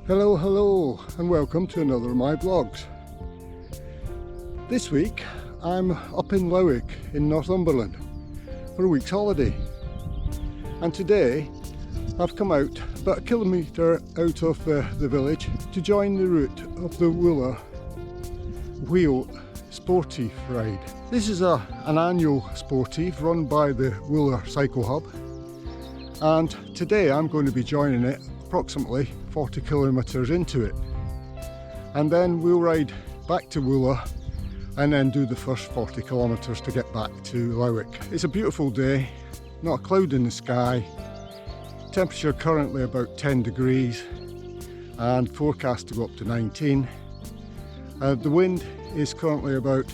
Hello and welcome to another of my vlogs. This week I'm up in Lowick in Northumberland for a week's holiday, and today I've come out about a kilometre out of the village to join the route of the Lowick Wheel sportive ride. This is an annual sportive run by the Lowick Cycle Hub, and today I'm going to be joining it approximately 40 kilometres into it, and then we'll ride back to Lowick and then do the first 40 kilometres to get back to Lowick. It's a beautiful day, not a cloud in the sky, temperature currently about 10 degrees and forecast to go up to 19. The wind is currently about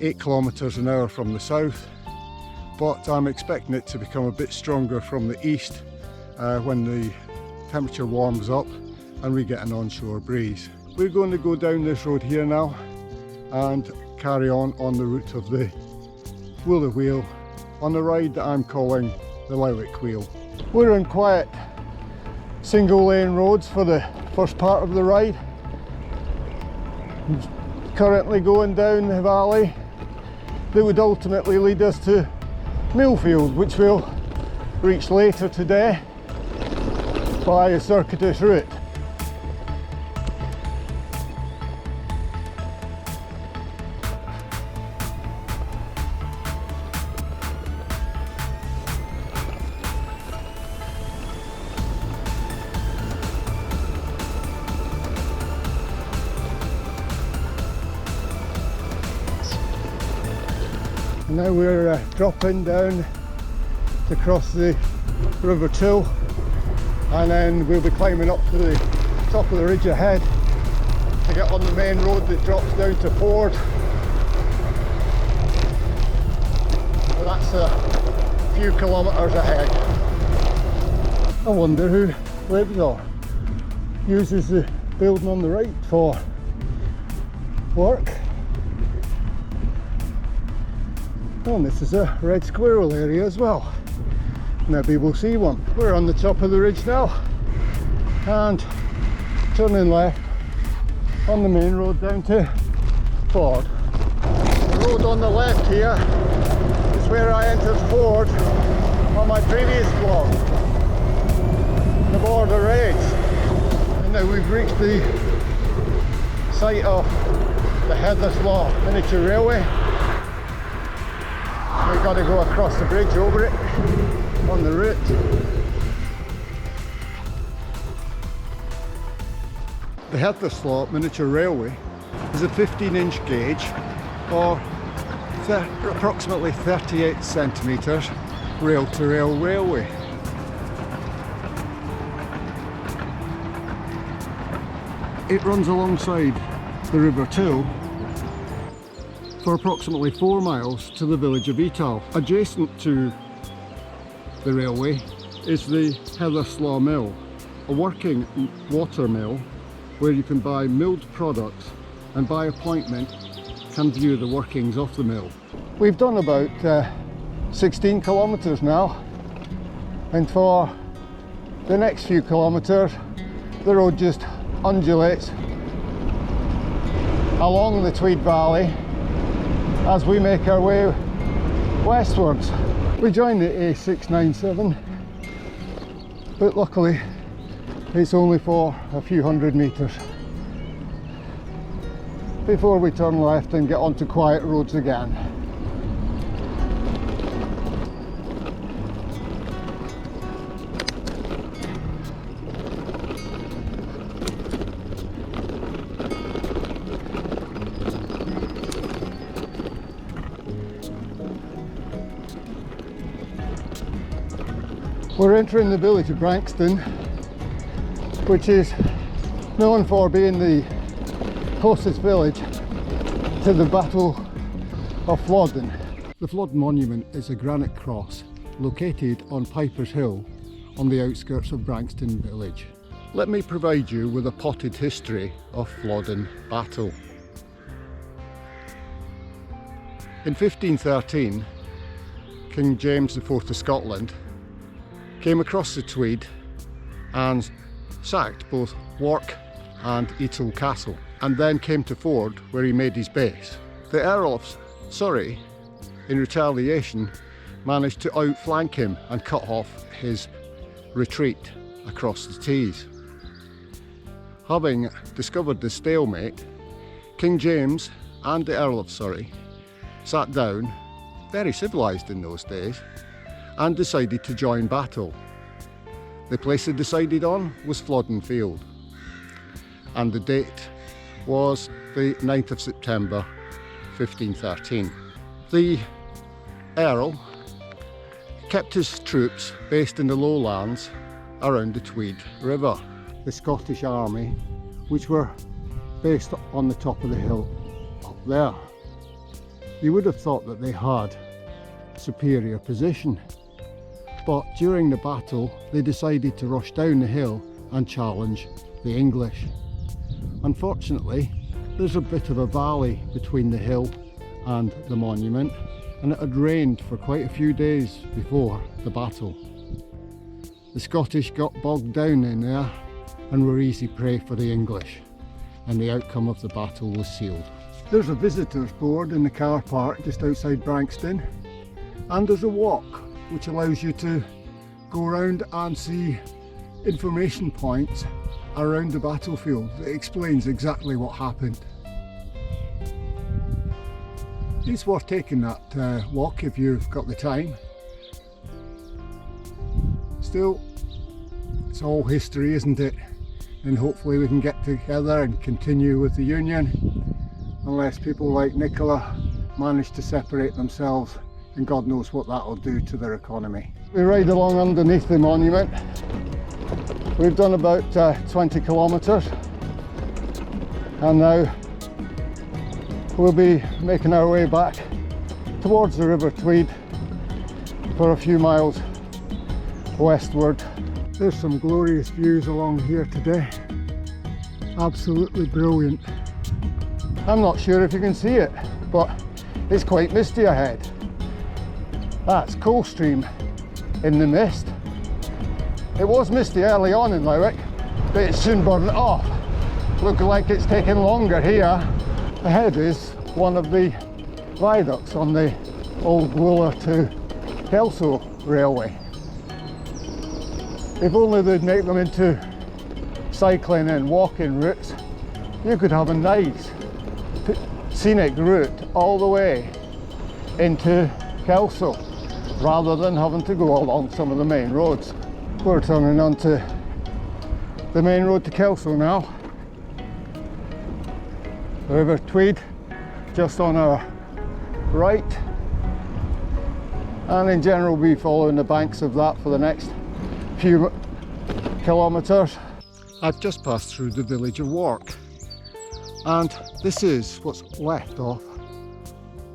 8 kilometres an hour from the south, but I'm expecting it to become a bit stronger from the east when the temperature warms up and we get an onshore breeze. We're going to go down this road here now and carry on the route of the Lowick Wheel on a ride that I'm calling the Lowick Wheel. We're on quiet single lane roads for the first part of the ride. Currently going down the valley that would ultimately lead us to Millfield, which we'll reach later today by a circuitous route. Now we're dropping down to cross the River Till, and then we'll be climbing up to the top of the ridge ahead to get on the main road that drops down to Ford. So that's a few kilometres ahead. I wonder who lives or uses the building on the right for work. Oh, and this is a red squirrel area as well. Maybe we'll see one. We're on the top of the ridge now and turning left on the main road down to Ford. The road on the left here is where I entered Ford on my previous vlog, the border raids. And now we've reached the site of the Heatherslaw miniature railway. We've got to go across the bridge over it on the route. The Heatherslaw miniature railway is a 15-inch gauge or approximately 38 centimetres rail-to-rail railway. It runs alongside the River Till for approximately 4 miles to the village of Etal. Adjacent to the railway is the Heatherslaw mill, a working water mill where you can buy milled products and by appointment can view the workings of the mill. We've done about 16 kilometres now, and for the next few kilometres the road just undulates along the Tweed Valley as we make our way westwards. We joined the A697, but luckily it's only for a few hundred metres before we turn left and get onto quiet roads again. We're entering the village of Branxton, which is known for being the closest village to the Battle of Flodden. The Flodden monument is a granite cross located on Piper's Hill on the outskirts of Branxton village. Let me provide you with a potted history of Flodden battle. In 1513, King James IV of Scotland came across the Tweed and sacked both Wark and Etal Castle, and then came to Ford, where he made his base. The Earl of Surrey, in retaliation, managed to outflank him and cut off his retreat across the Tees. Having discovered the stalemate, King James and the Earl of Surrey sat down, very civilised in those days, and decided to join battle. The place they decided on was Flodden Field, and the date was the 9th of September 1513. The Earl kept his troops based in the lowlands around the Tweed River. The Scottish army, which were based on the top of the hill up there. You would have thought that they had superior position, but during the battle they decided to rush down the hill and challenge the English. Unfortunately, there's a bit of a valley between the hill and the monument, and it had rained for quite a few days before the battle. The Scottish got bogged down in there and were easy prey for the English, and the outcome of the battle was sealed. There's a visitors board in the car park just outside Branxton, and there's a walk which allows you to go around and see information points around the battlefield that explains exactly what happened. It's worth taking that walk if you've got the time. Still, it's all history, isn't it? And hopefully we can get together and continue with the Union, unless people like Nicola manage to separate themselves, and God knows what that'll do to their economy. We ride along underneath the monument. We've done about 20 kilometres, and now we'll be making our way back towards the River Tweed for a few miles westward. There's some glorious views along here today. Absolutely brilliant. I'm not sure if you can see it, but it's quite misty ahead. That's Coldstream in the mist. It was misty early on in Lowick, but it soon burned off. Looking like it's taking longer here. Ahead is one of the viaducts on the old Wooler to Kelso railway. If only they'd make them into cycling and walking routes, you could have a nice scenic route all the way into Kelso, rather than having to go along some of the main roads. We're turning onto the main road to Kelso now. The River Tweed just on our right, and in general we'll be following the banks of that for the next few kilometres. I've just passed through the village of Wark, and this is what's left of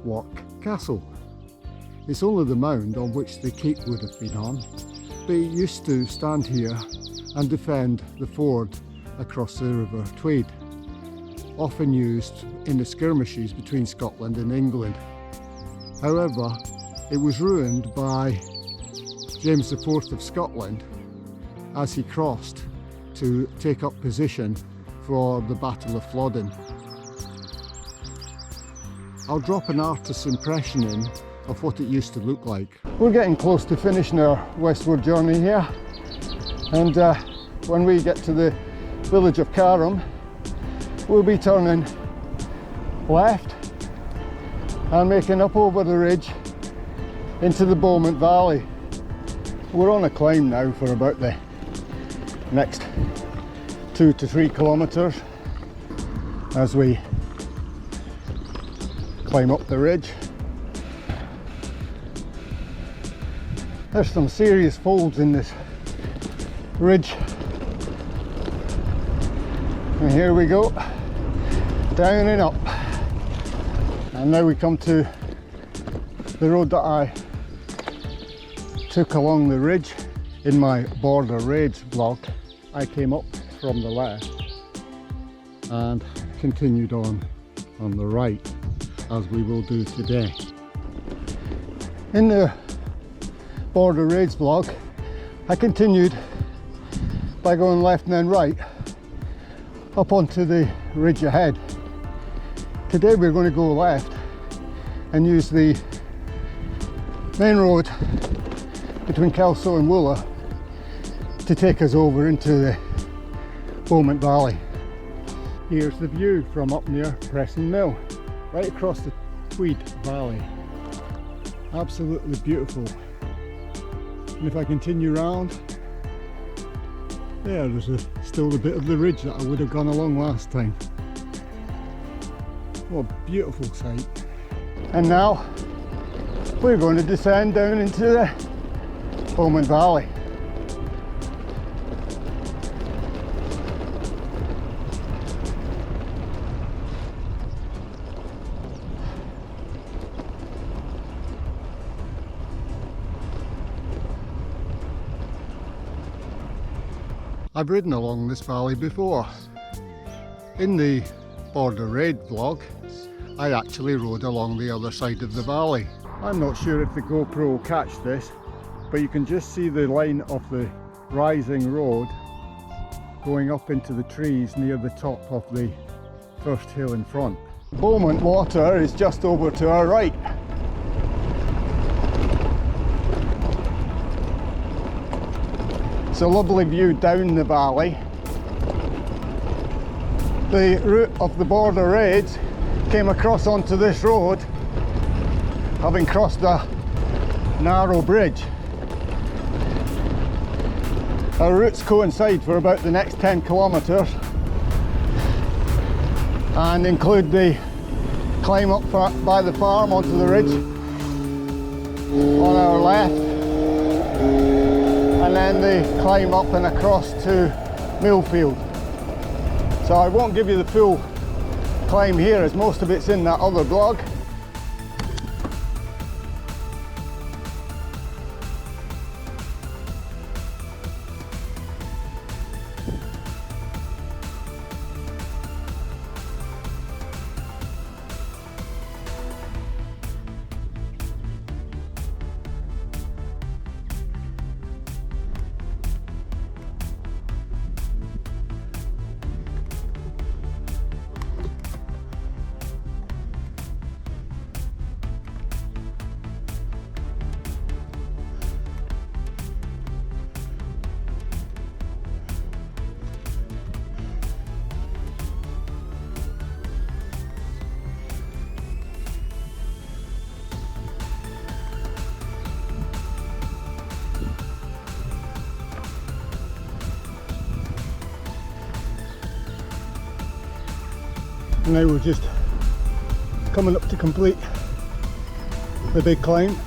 Wark Castle. It's only the mound on which the keep would have been on, but it used to stand here and defend the ford across the River Tweed, often used in the skirmishes between Scotland and England. However, it was ruined by James IV of Scotland as he crossed to take up position for the Battle of Flodden. I'll drop an artist's impression in of what it used to look like. We're getting close to finishing our westward journey here, and when we get to the village of Chatham, we'll be turning left and making up over the ridge into the Bowman Valley. We're on a climb now for about the next 2 to 3 kilometres as we climb up the ridge. There's some serious folds in this ridge, and here we go, down and up, and now we come to the road that I took along the ridge. In my Border Raids vlog, I came up from the left and continued on the right, as we will do today. In the Border Raids vlog, I continued by going left and then right up onto the ridge ahead. Today we're going to go left and use the main road between Kelso and Wooler to take us over into the Bowman Valley. Here's the view from up near Preston Mill, right across the Tweed Valley. Absolutely beautiful. And if I continue round, there's still a bit of the ridge that I would have gone along last time. What a beautiful sight. And now we're going to descend down into the Bowman Valley. I've ridden along this valley before. In the Border Raid vlog, I actually rode along the other side of the valley. I'm not sure if the GoPro will catch this, but you can just see the line of the rising road going up into the trees near the top of the first hill in front. Bowman Water is just over to our right. It's a lovely view down the valley. The route of the Border Raids came across onto this road, having crossed a narrow bridge. Our routes coincide for about the next 10 kilometres and include the climb up by the farm onto the ridge on our left, and then the climb up and across to Millfield. So I won't give you the full climb here, as most of it's in that other vlog. Now we're just coming up to complete the big climb.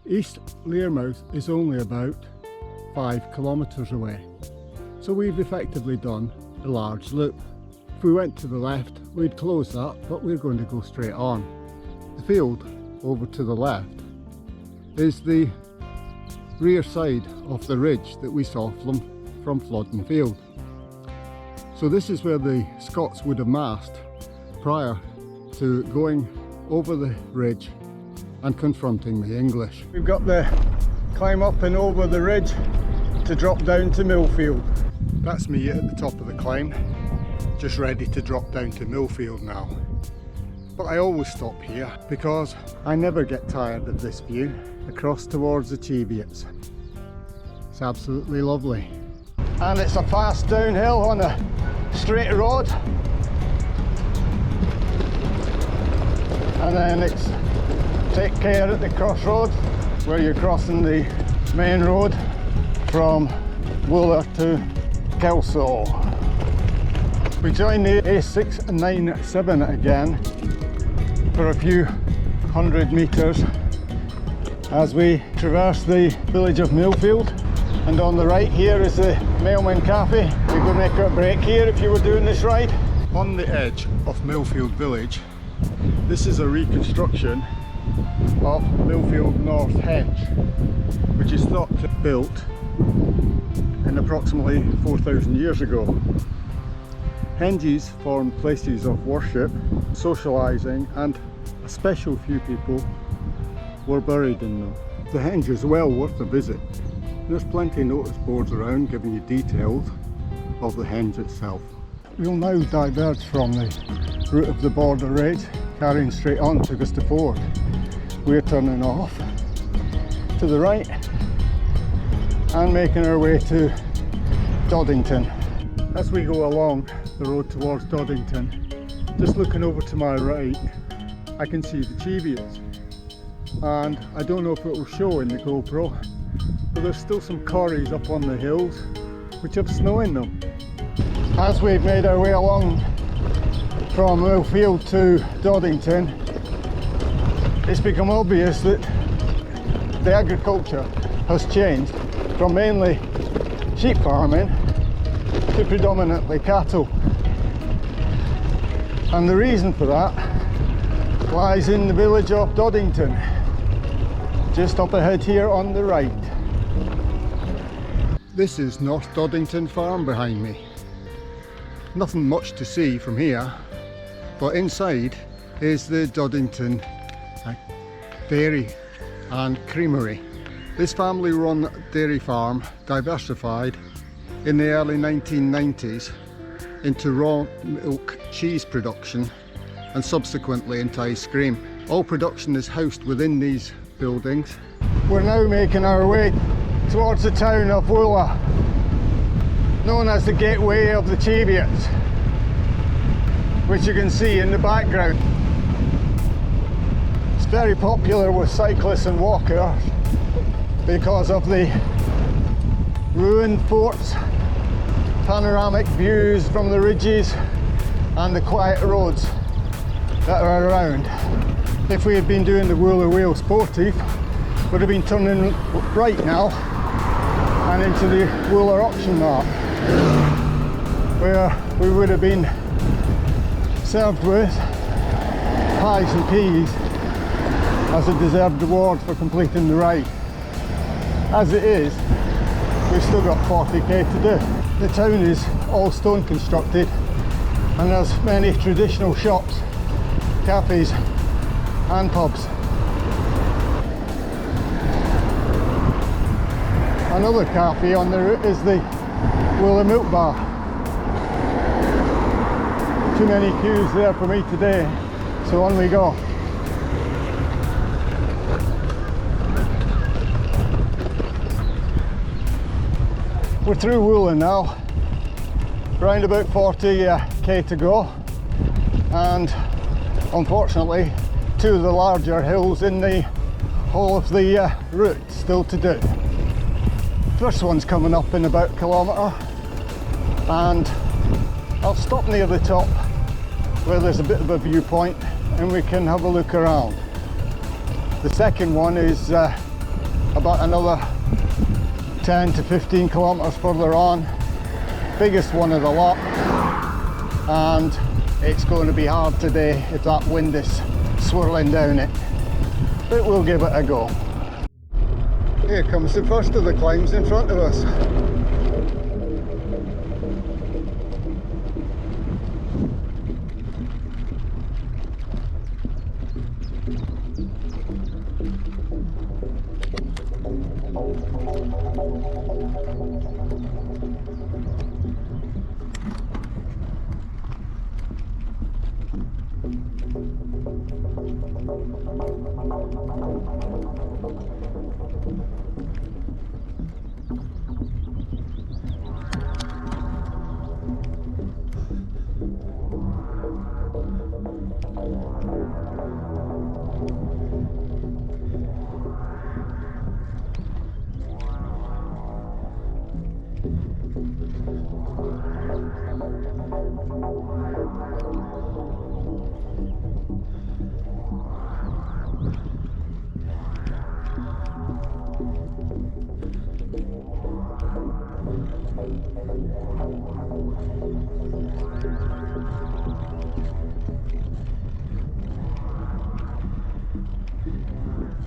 East Learmouth is only about 5 kilometres away, so we've effectively done a large loop. If we went to the left, we'd close that, but we're going to go straight on. The field over to the left is the rear side of the ridge that we saw from Flodden Field. So this is where the Scots would have massed prior to going over the ridge and confronting the English. We've got the climb up and over the ridge to drop down to Millfield. That's me at the top of the climb, just ready to drop down to Millfield now. But I always stop here because I never get tired of this view across towards the Cheviots. It's absolutely lovely. And it's a fast downhill on a straight road, and then it's take care at the crossroads where you're crossing the main road from Wooler to Kelso. We join the A697 again for a few hundred metres as we traverse the village of Milfield. And on the right here is the Mailman Cafe. You could make a break here if you were doing this ride. On the edge of Millfield village, this is a reconstruction of Millfield North Henge, which is thought to be built in approximately 4,000 years ago. Henges formed places of worship, socialising, and a special few people were buried in them. The Henge is well worth a visit. There's plenty of notice boards around giving you details of the Henge itself. We'll now diverge from the route of the border raid, carrying straight on to Augusta Ford. We're turning off to the right and making our way to Doddington. As we go along the road towards Doddington, just looking over to my right, I can see the Cheviots. And I don't know if it will show in the GoPro, but there's still some corries up on the hills which have snow in them. As we've made our way along from Millfield to Doddington, it's become obvious that the agriculture has changed from mainly sheep farming to predominantly cattle. And the reason for that lies in the village of Doddington, just up ahead here on the right. This is North Doddington Farm behind me. Nothing much to see from here, but inside is the Doddington Dairy and Creamery. This family run dairy farm diversified in the early 1990s into raw milk cheese production and subsequently into ice cream. All production is housed within these buildings. We're now making our way towards the town of Wooler, known as the gateway of the Cheviots, which you can see in the background. It's very popular with cyclists and walkers because of the ruined forts, panoramic views from the ridges and the quiet roads that are around. If we had been doing the Lowick Wheel sportive, we'd have been turning right now and into the Wooler auction mart, where we would have been served with pies and peas as a deserved reward for completing the ride. As it is, we've still got 40k to do. The town is all stone constructed and there's many traditional shops, cafes and pubs. Another cafe on the route is the Wooler Milk Bar. Too many queues there for me today, so on we go. We're through Wooler now, round about 40k to go, and unfortunately two of the larger hills in the whole of the route still to do. First one's coming up in about a kilometre, and I'll stop near the top where there's a bit of a viewpoint and we can have a look around. The second one is about another 10 to 15 kilometres further on, biggest one of the lot, and it's going to be hard today if that wind is swirling down it, but we'll give it a go. Here comes the first of the climbs in front of us.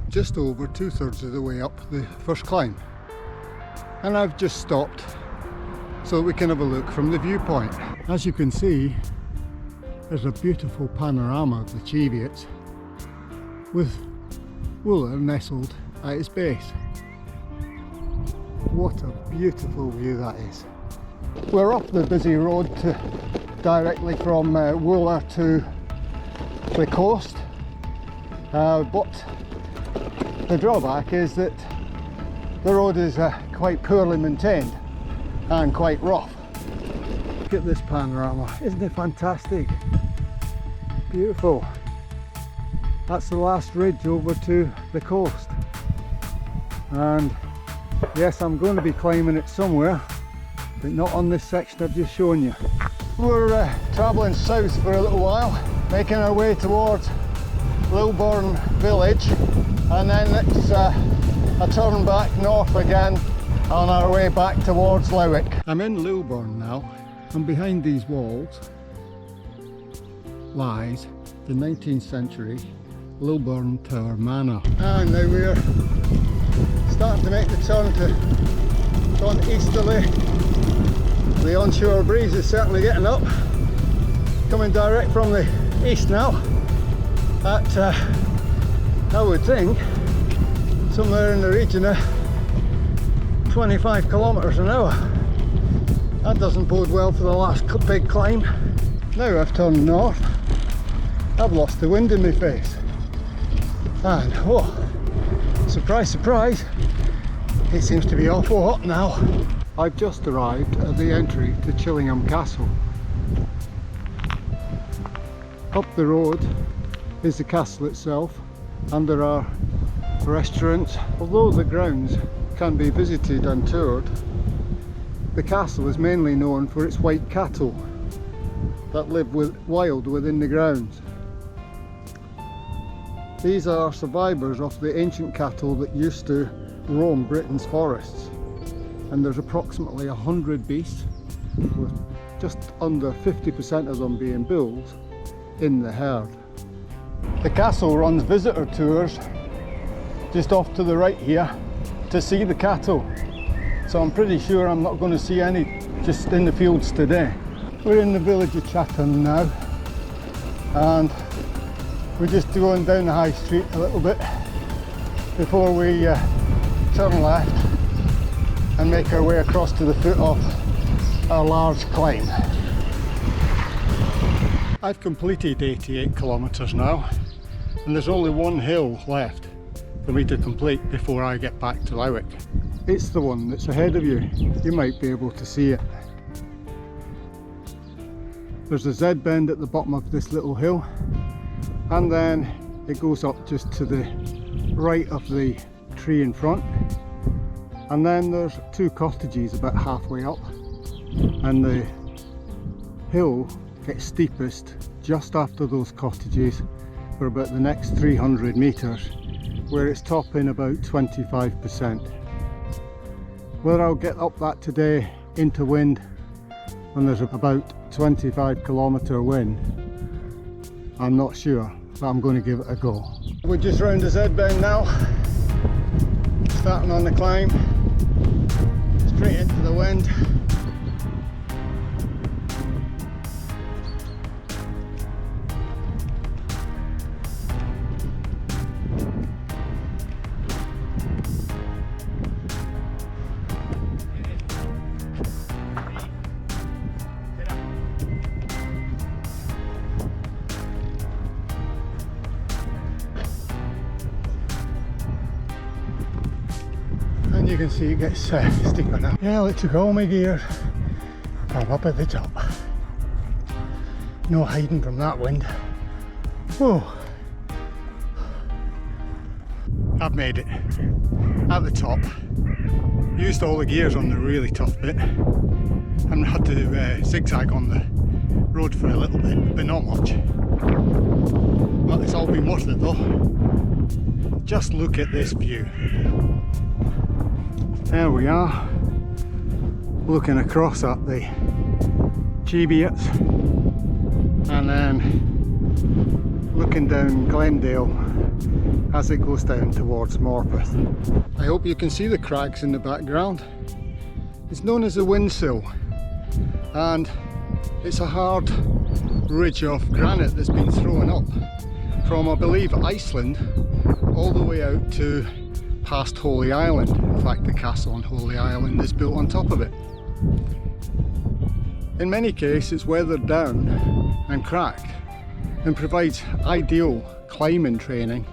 Just over 2/3 of the way up the first climb, and I've just stopped so that we can have a look from the viewpoint. As you can see, there's a beautiful panorama of the Cheviots with Wooler nestled at its base. What a beautiful view that is. We're up the busy road directly from Wooler to the coast, but the drawback is that the road is quite poorly maintained and quite rough. Look at this panorama, isn't it fantastic? Beautiful. That's the last ridge over to the coast, and yes, I'm going to be climbing it somewhere, but not on this section I've just shown you. We're travelling south for a little while, making our way towards Lilburn village, and then it's a turn back north again on our way back towards Lowick. I'm in Lilburn now, and behind these walls lies the 19th century Lilburn Tower Manor. And now we're starting to make the turn to gone easterly. The onshore breeze is certainly getting up, coming direct from the east now at I would think somewhere in the region of 25 kilometres an hour. That doesn't bode well for the last big climb. Now I've turned north, I've lost the wind in my face, and oh, surprise surprise, it seems to be awful hot now. I've just arrived at the entry to Chillingham Castle. Up the road is the castle itself, and there are restaurants. Although the grounds can be visited and toured, the castle is mainly known for its white cattle that live wild within the grounds. These are survivors of the ancient cattle that used to roam Britain's forests, and there's approximately 100 beasts, with just under 50% of them being bulls in the herd. The castle runs visitor tours just off to the right here to see the cattle, so I'm pretty sure I'm not going to see any just in the fields today. We're in the village of Chatham now, and we're just going down the high street a little bit before we turn left and make our way across to the foot of our large climb. I've completed 88 kilometres now, and there's only one hill left for me to complete before I get back to Lowick. It's the one that's ahead of you. You might be able to see it. There's a Z bend at the bottom of this little hill, and then it goes up just to the right of the tree in front, and then there's two cottages about halfway up, and the hill gets steepest just after those cottages for about the next 300 metres, where it's topping about 25%. Whether I'll get up that today into wind when there's about 25 kilometre wind, I'm not sure, but I'm going to give it a go. We're just round the Z bend now, starting on the climb, straight into the wind. You can see it gets steeper now. Yeah, I took all my gear. I'm up at the top. No hiding from that wind. Whoa. I've made it. At the top. Used all the gears on the really tough bit, and had to zigzag on the road for a little bit, but not much. Well, it's all been worth it though. Just look at this view. There we are, looking across at the Cheviot, and then looking down Glendale as it goes down towards Morpeth. I hope you can see the crags in the background. It's known as the Windsill, and it's a hard ridge of granite that's been thrown up from, I believe, Iceland all the way out to past Holy Island. In fact, the castle on Holy Island is built on top of it. In many cases it's weathered down and cracked and provides ideal climbing training.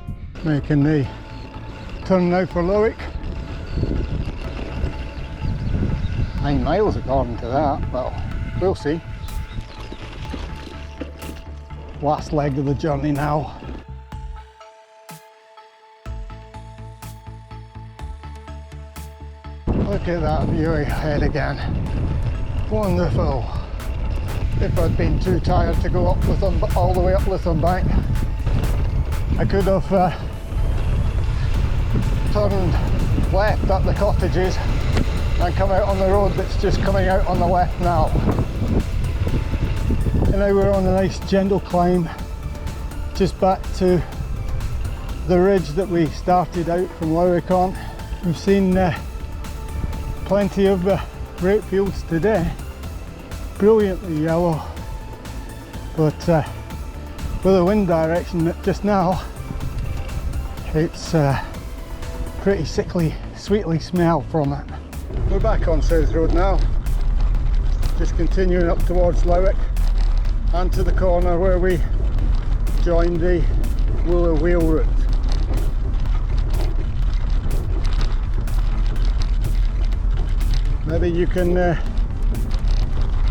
Making the turn now for Lowick. 9 miles according to that, well, we'll see. Last leg of the journey now. Look at that view ahead again. Wonderful. If I'd been too tired to go up all the way up Lyham Bank, I could have turned left at the cottages and come out on the road that's just coming out on the left now. And now we're on a nice gentle climb just back to the ridge that we started out from Lowick on. We've seen plenty of grape fields today, brilliantly yellow, but with the wind direction just now, it's pretty sickly, sweetly smell from it. We're back on South Road now, just continuing up towards Lowick and to the corner where we joined the Lowick Wheel route. Maybe you can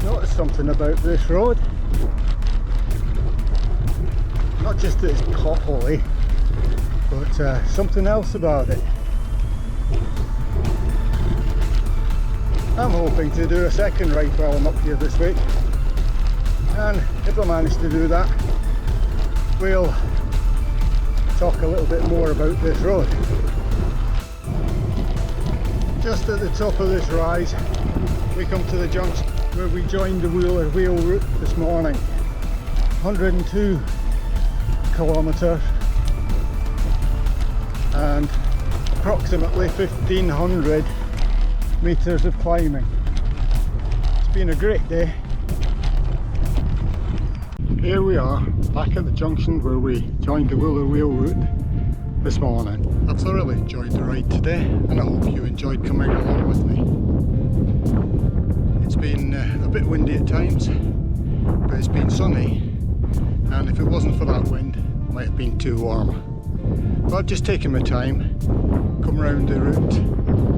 notice something about this road. Not just that it's potholy, but something else about it. I'm hoping to do a second ride while I'm up here this week, and if I manage to do that, we'll talk a little bit more about this road. Just at the top of this rise, we come to the junction where we joined the Lowick Wheel route this morning. 102 kilometres and approximately 1500 metres of climbing. It's been a great day. Here we are, back at the junction where we joined the Lowick Wheel route this morning. I've thoroughly enjoyed the ride today, and I hope you enjoyed coming along with me. It's been a bit windy at times, but it's been sunny, and if it wasn't for that wind, it might have been too warm. But I've just taken my time, come round the route,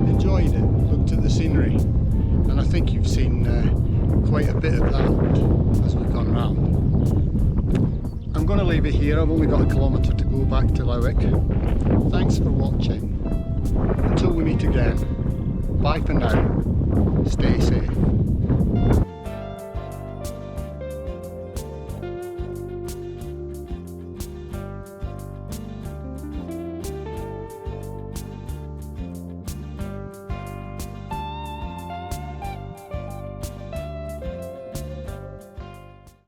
enjoyed it, looked at the scenery, and I think you've seen quite a bit of that as we've gone round. I'm going to leave it here. I've only got a kilometre to go back to Lowick. Thanks for watching. Until we meet again, bye for now. Stay safe.